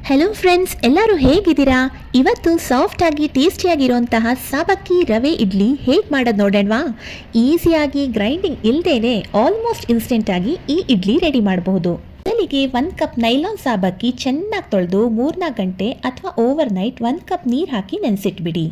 Hello friends, ಎಲ್ಲರೂ ಹೇಗಿದ್ದೀರಾ? ಇವತ್ತು ಸಾಫ್ಟಾಗಿ ಟೇಸ್ಟಿಯಾಗಿರುವಂತಹ ಸಾಬಕ್ಕಿ ರವೆ ಇಡ್ಲಿ ಹೇಗೆ ಮಾಡೋದು ನೋಡೋಣವಾ? ಈಸಿಯಾಗಿ ಗ್ರೈಂಡಿಂಗ್ ಇಲ್ಲದೇನೆ ಆಲ್ಮೋಸ್ಟ್ ಇನ್ಸ್ಟೆಂಟಾಗಿ ಈ ಇಡ್ಲಿ ರೆಡಿ ಮಾಡಬಹುದು. ಮೊದಲಿಗೆ 1 ಕಪ್ ನೈಲಾನ್ ಸಾಬಕ್ಕಿ ಚೆನ್ನಾಗಿ ತೊಳೆದು 3-4 ಗಂಟೆ ಅಥವಾ ಓವರ್ ನೈಟ್ 1 ಕಪ್ ನೀರು ಹಾಕಿ ನೆನೆಸಿಟ್ಬಿಡಿ.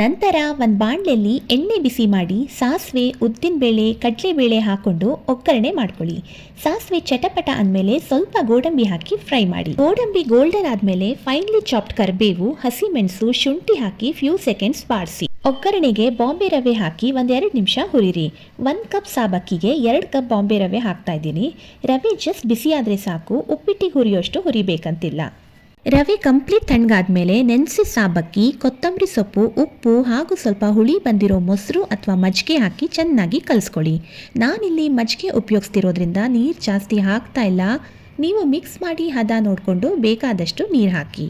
ನಂತರ ಒಂದು ಬಾಣಲೆಯಲ್ಲಿ ಎಣ್ಣೆ ಬಿಸಿ ಮಾಡಿ ಸಾಸಿವೆ, ಉದ್ದಿನಬೇಳೆ, ಕಡಲೆಬೇಳೆ ಹಾಕೊಂಡು ಒಗ್ಗರಣೆ ಮಾಡ್ಕೊಳ್ಳಿ. ಸಾಸಿವೆ ಚಟಪಟ ಅಂದಮೇಲೆ ಸ್ವಲ್ಪ ಗೋಡಂಬಿ ಹಾಕಿ ಫ್ರೈ ಮಾಡಿ. ಗೋಡಂಬಿ ಗೋಲ್ಡನ್ ಆದಮೇಲೆ ಫೈನ್ಲಿ ಚಾಪ್ಡ್ ಕರಿಬೇವು, ಹಸಿಮೆಣಸು, ಶುಂಠಿ ಹಾಕಿ ಫ್ಯೂ ಸೆಕೆಂಡ್ಸ್ ಬಾಡಿಸಿ. ಒಗ್ಗರಣೆಗೆ ಬಾಂಬೆ ರವೆ ಹಾಕಿ 1-2 ನಿಮಿಷ ಹುರಿರಿ. 1 ಕಪ್ ಸಾಬಕ್ಕಿಗೆ 2 ಕಪ್ ಬಾಂಬೆ ರವೆ ಹಾಕ್ತಾ ಇದ್ದೀನಿ. ರವೆ ಜಸ್ಟ್ ಬಿಸಿಯಾದರೆ ಸಾಕು, ಉಪ್ಪಿಟ್ಟಿಗೆ ಹುರಿಯೋಷ್ಟು ಹುರಿಬೇಕಂತಿಲ್ಲ. ರವೆ ಕಂಪ್ಲೀಟ್ ತಣ್ಣಗಾದ್ಮೇಲೆ ನೆನೆಸಿ ಸಾಬಕ್ಕಿ, ಕೊತ್ತಂಬರಿ ಸೊಪ್ಪು, ಉಪ್ಪು ಹಾಗೂ ಸ್ವಲ್ಪ ಹುಳಿ ಬಂದಿರೋ ಮೊಸರು ಅಥವಾ ಮಜ್ಜಿಗೆ ಹಾಕಿ ಚೆನ್ನಾಗಿ ಕಲಿಸ್ಕೊಳ್ಳಿ. ನಾನಿಲ್ಲಿ ಮಜ್ಜಿಗೆ ಉಪಯೋಗಿಸ್ತಿರೋದ್ರಿಂದ ನೀರು ಜಾಸ್ತಿ ಹಾಕ್ತಾ ಇಲ್ಲ. ನೀವು ಮಿಕ್ಸ್ ಮಾಡಿ ಹದ ನೋಡಿಕೊಂಡು ಬೇಕಾದಷ್ಟು ನೀರು ಹಾಕಿ.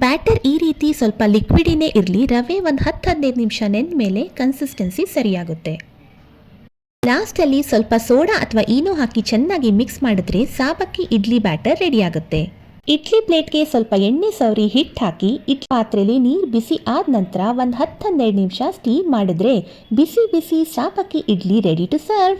ಬ್ಯಾಟರ್ ಈ ರೀತಿ ಸ್ವಲ್ಪ ಲಿಕ್ವಿಡಿನೇ ಇರಲಿ. ರವೆ ಒಂದು 10-15 ನಿಮಿಷ ನೆಂದ ಮೇಲೆ ಕನ್ಸಿಸ್ಟೆನ್ಸಿ ಸರಿಯಾಗುತ್ತೆ. ಲಾಸ್ಟಲ್ಲಿ ಸ್ವಲ್ಪ ಸೋಡಾ ಅಥವಾ ಈನೋ ಹಾಕಿ ಚೆನ್ನಾಗಿ ಮಿಕ್ಸ್ ಮಾಡಿದ್ರೆ ಸಾಬಕ್ಕಿ ಇಡ್ಲಿ ಬ್ಯಾಟರ್ ರೆಡಿ ಆಗುತ್ತೆ. ಇಡ್ಲಿ ಪ್ಲೇಟ್ಗೆ ಸ್ವಲ್ಪ ಎಣ್ಣೆ ಸವರಿ ಹಿಟ್ಟು ಹಾಕಿ ಇಡ್ಲಿ ಪಾತ್ರೆಯಲ್ಲಿ ನೀರು ಬಿಸಿ ಆದ ನಂತರ ಒಂದು 10-12 ನಿಮಿಷ ಸ್ಟೀಮ್ ಮಾಡಿದ್ರೆ ಬಿಸಿ ಬಿಸಿ ಸಾಬಕ್ಕಿ ಇಡ್ಲಿ ರೆಡಿ ಟು ಸರ್ವ್.